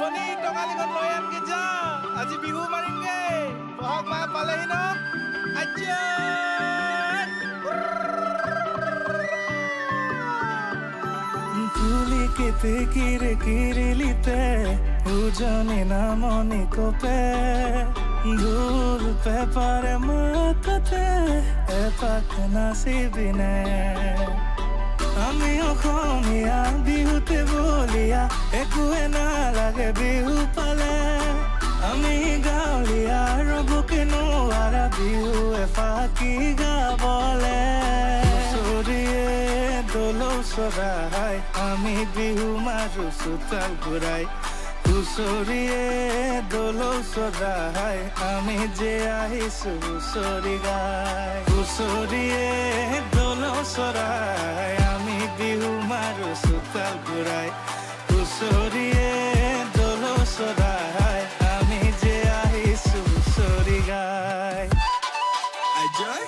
ধনী টকালিখন লৈ আনকে যা আজি বিহু মাৰিমগে বহাগ মাহ পালেহি ন আচ্ছা তুলি কেতে কিরে কিরিলিতে উজনি না মনি কোপে ধুল পেপারে মাথাতে এপাক নাচিবিনে আমি অসমীয়া বিহুতে বলিয়া একোৱে নালাগে বিহু পালে আমি গাঁৱলীয়া ৰবকে নোৱাৰা বিহু এফাকি গাবলে চৰিয়ে দলৌ চৰাই আমি বিহু মাৰো চোতাল ঘূৰাই হুঁচৰিয়ে দলৌ চৰাই আমি যে আহিছো হুঁচৰি গাই হুঁচৰিয়ে দলৌ চৰাই আমি বিহু মাৰো চোতাল ঘূৰাই হুঁচৰিয়ে দলৌ চৰাই আমি যে আহিছো হুঁচৰি গাই আজয়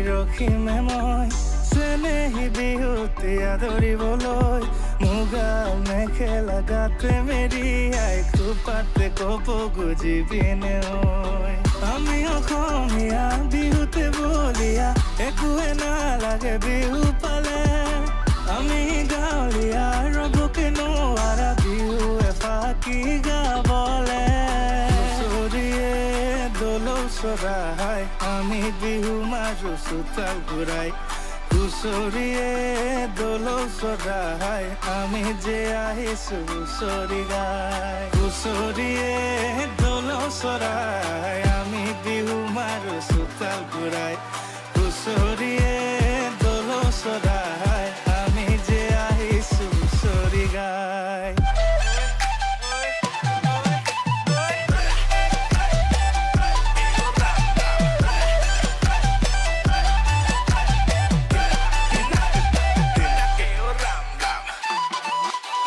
ৰখিমে মই চেনেহী বিহুতি আদৰিবলৈ মুগা মেখেলা গাতে মেৰিয়াই খোপাতে কপ গুজিবিনে আমি অসমীয়া বিহুতে বলিয়া একোৱে নালাগে বিহু পালে আমি গাঁৱলীয়া ৰবকে নোৱাৰা বিহু এফাকি গাবলে চৰিয়ে দলৌ চৰাই আমি বিহু মাৰো চোতাল ঘূৰাই হুঁচৰিয়ে দলৌ চৰাই আমি যে আহিছো হুঁচৰি গাই হুঁচৰিয়ে দলৌ চৰাই আমি বিহু মাৰো চোতাল ঘূৰাই হুঁচৰিয়ে দলৌ চৰাই আমি যে আহিছো হুঁচৰি গাই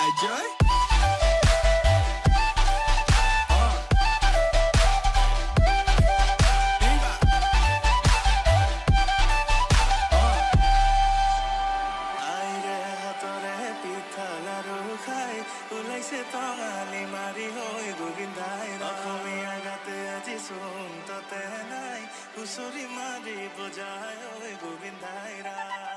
আজয় ওলাইছে টঙালি মাৰি হৈ গোবিন্দাই অসমীয়া গাতে আজি চোন ততে নাই হুঁচৰি মাৰি বজাই হৈ গোবিন্দাই ৰা